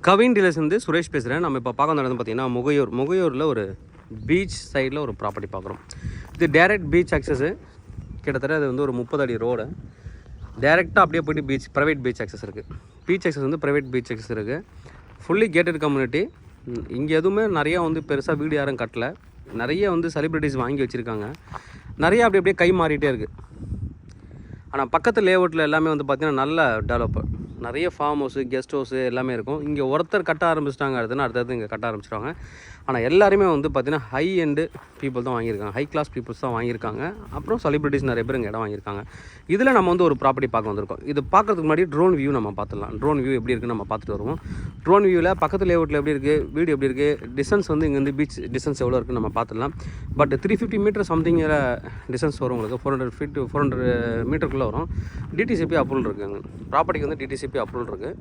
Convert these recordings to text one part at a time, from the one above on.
கவின் டீலர்ஸ்லேருந்து சுரேஷ் பேசுகிறேன். நம்ம இப்போ பார்க்க வந்தது பார்த்திங்கன்னா முகையூரில் ஒரு பீச் சைடில் ஒரு ப்ராப்பர்ட்டி பார்க்குறோம். இது டேரெக்ட் பீச் ஆக்சஸ்ஸு. கிட்டத்தட்ட அது வந்து ஒரு 30 அடி ரோடு. டேரெக்டாக அப்படியே போய்ட்டு பீச் ப்ரைவேட் பீச் ஆக்சஸ் இருக்குது. பீச் ஆக்சஸ் வந்து ப்ரைவேட் பீச் ஆக்சஸ் இருக்குது. Fully gated community. இங்கே எதுவுமே நிறையா வந்து பெருசாக வீடு யாரும் கட்டலை. நிறைய வந்து செலிப்ரிட்டிஸ் வாங்கி வச்சுருக்காங்க. நிறையா அப்படியே கை மாறிட்டே இருக்குது. ஆனால் பக்கத்து லேஅவுட்டில் எல்லாமே வந்து பார்த்திங்கன்னா நல்ல டெவலப்பர். நிறைய ஃபார்ம் ஹவுஸு, கெஸ்ட் ஹவுஸு எல்லாமே இருக்கும். இங்கே ஒருத்தர் கட்ட ஆரம்பிச்சிட்டாங்க, அடுத்தது இங்கே கட்ட ஆரம்பிச்சிடுவாங்க. ஆனால் எல்லாருமே வந்து பார்த்திங்கன்னா ஹை எண்டு பீப்புள் தான் வாங்கியிருக்காங்க. ஹை கிளாஸ் பீப்புள்ஸ் தான் வாங்கியிருக்காங்க. அப்புறம் செலிப்ரிட்டிஸ் நிறைய பேர் இங்கே இடம் வாங்கியிருக்காங்க. இதில் நம்ம வந்து ஒரு ப்ராப்பர்ட்டி பார்க்க வந்திருக்கோம். இது பார்க்குறதுக்கு முன்னாடி ட்ரோன் வியூ நம்ம பார்த்துடலாம். ட்ரோன் வியூ எப்படி இருக்குன்னு நம்ம பார்த்துட்டு வருவோம். ட்ரோன் வியூவில் பக்கத்து லேஅவுட்டில் எப்படி இருக்குது, வீடு எப்படி இருக்குது, டிஸ்டன்ஸ் வந்து இங்கேருந்து பீச் டிஸ்டன்ஸ் எவ்வளோ இருக்குன்னு நம்ம பார்த்துடலாம். பட் 350 மீட்டர் சம்திங்கில் டிஸ்டன்ஸ் வரும். உங்களுக்கு 400 மீட்டருக்குள்ளே வரும். டிடிசிபி அப்ரூவல் இருக்குங்க. ப்ராப்பர்ட்டிக்கு வந்து டிடிசிபி அப்ரூவல் இருக்குது.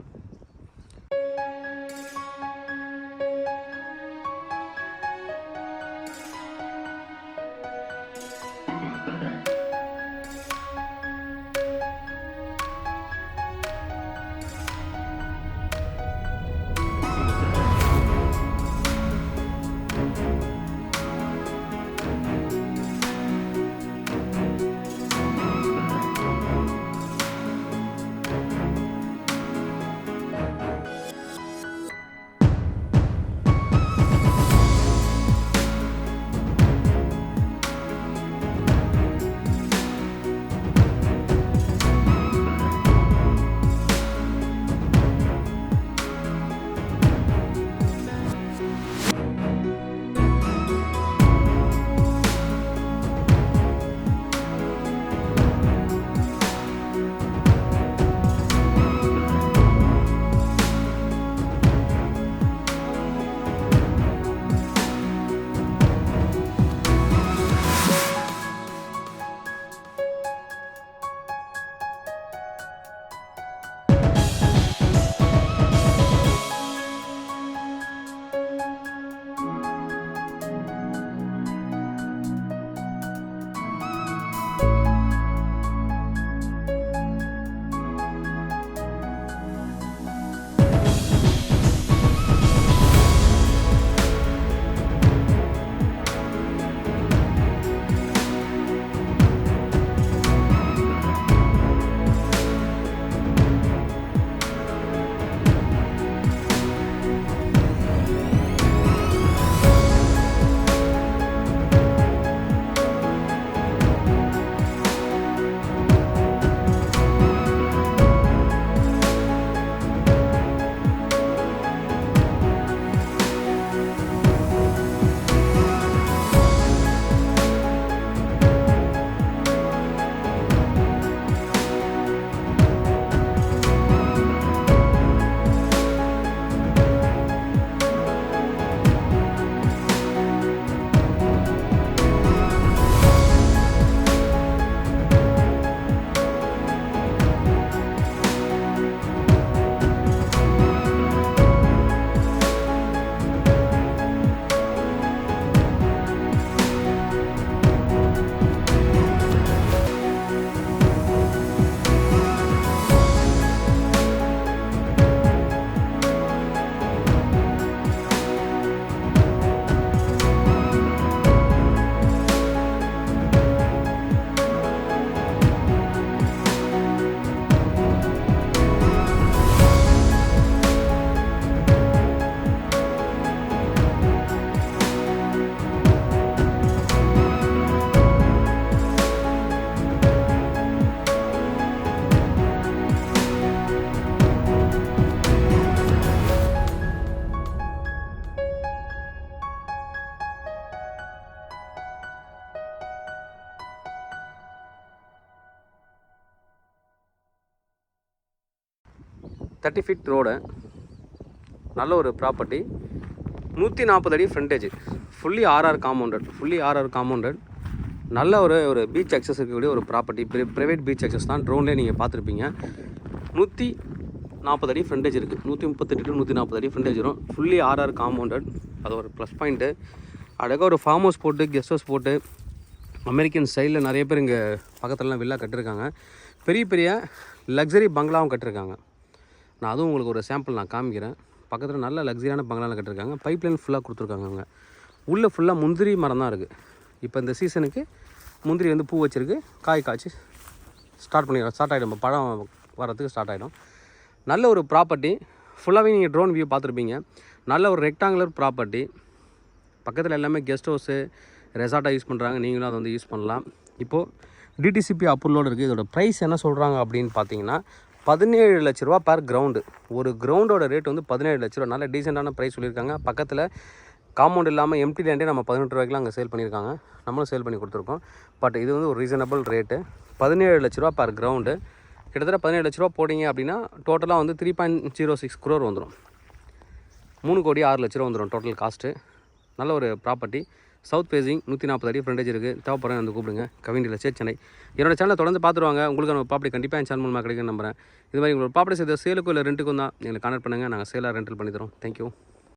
தேர்ட்டி ஃபீட் ரோடு, நல்ல ஒரு ப்ராப்பர்ட்டி. 140 அடி ஃப்ரண்டேஜ். Fully RR compounded. நல்ல ஒரு பீச் அக்சஸ் இருக்கக்கூடிய ஒரு ப்ராப்பர்ட்டி. ப்ரைவேட் பீச் அக்சஸ் தான். ட்ரோன்லேயே நீங்கள் பார்த்துருப்பீங்க. 140 அடி ஃப்ரண்டேஜ் இருக்குது. 138 to 140 அடி ஃப்ரண்டேஜ் வரும். Fully RR compounded. அது ஒரு ப்ளஸ் பாயிண்ட்டு. அழகாக ஒரு ஃபார்ம் ஹவுஸ் போட்டு, கெஸ்ட் ஹவுஸ் போட்டு, அமெரிக்கன் ஸ்டைலில் நிறைய பேர் இங்கே பக்கத்துலலாம் வில்லா கட்டிருக்காங்க. பெரிய பெரிய லக்ஸரி பங்களாவும் கட்டிருக்காங்க. நான் அதுவும் உங்களுக்கு ஒரு சாம்பிள் நான் காமிக்கிறேன். பக்கத்தில் நல்ல லக்ஸரியான பங்களாவில் கட்டிருக்காங்க. பைப் லைன் ஃபுல்லாக கொடுத்துருக்காங்க அவங்க. உள்ளே ஃபுல்லாக முந்திரி மரம் தான் இருக்குது. இப்போ இந்த சீசனுக்கு முந்திரி வந்து பூ வச்சுருக்கு, காய் காய்ச்சி ஸ்டார்ட் ஆகிடும். இப்போ பழம் வரத்துக்கு ஸ்டார்ட் ஆகிடும். நல்ல ஒரு ப்ராப்பர்ட்டி. ஃபுல்லாகவே நீங்கள் ட்ரோன் வியூ பார்த்துருப்பீங்க. நல்ல ஒரு ரெக்டாங்குலர் ப்ராப்பர்ட்டி. பக்கத்தில் எல்லாமே கெஸ்ட் ஹவுஸு, ரெசார்ட்டாக யூஸ் பண்ணுறாங்க. நீங்களும் அதை வந்து யூஸ் பண்ணலாம். இப்போது டிடிசிபி அப்ரூவலோடு இருக்குது. இதோட ப்ரைஸ் என்ன சொல்கிறாங்க அப்படின்னு பார்த்தீங்கன்னா 17 லட்ச ரூபா பர் கிரவுண்டு. ஒரு கிரவுண்டோட ரேட் வந்து 17 லட்ச ரூபா. நல்ல டீசெண்டான ப்ரைஸ் சொல்லியிருக்காங்க. பக்கத்தில் காம்பவுண்ட் இல்லாமல் எம்டி லேண்டே நம்ம 18 ரூபாய்க்குலாம் அங்கே சேல் பண்ணியிருக்காங்க. நம்மளும் சேல் பண்ணி கொடுத்துருக்கோம். பட் இது வந்து ஒரு ரீசனபிள் ரேட்டு. 17 லட்ச ரூபா பர் கிரவுண்டு. கிட்டத்தட்ட 17 லட்ச ரூபா போட்டிங்க அப்படின்னா டோட்டலாக வந்து 3.06 crore வந்துடும். 3 கோடி 6 லட்ச ரூபா வந்துடும் டோட்டல் காஸ்ட்டு. நல்ல ஒரு ப்ராப்பர்ட்டி. சவுத் ஃபேஸிங், 140 அடி ஃப்ரண்டேஜ் இருக்குது. தேவைப்படுறேன் வந்து கூப்பிடுங்க. Kavin real estate, Chennai. என்னோட சேனலை தொடர்ந்து பார்த்துருவாங்க. உங்களுக்கு நம்ம ப்ராப்பர்ட்டி கண்டிப்பாக என் சேனல் மூலமாக கிடைக்குன்னு நம்புறேன். இது மாதிரி உங்களோட ப்ராப்பர்ட்டி செய்த சேலுக்கும் இல்லை ரெண்ட்டுக்கும் தான் எங்களை கான்டாக்ட் பண்ணுங்கள். நாங்கள் சேலாக ரெண்டல் பண்ணி தரோம். தேங்க்யூ.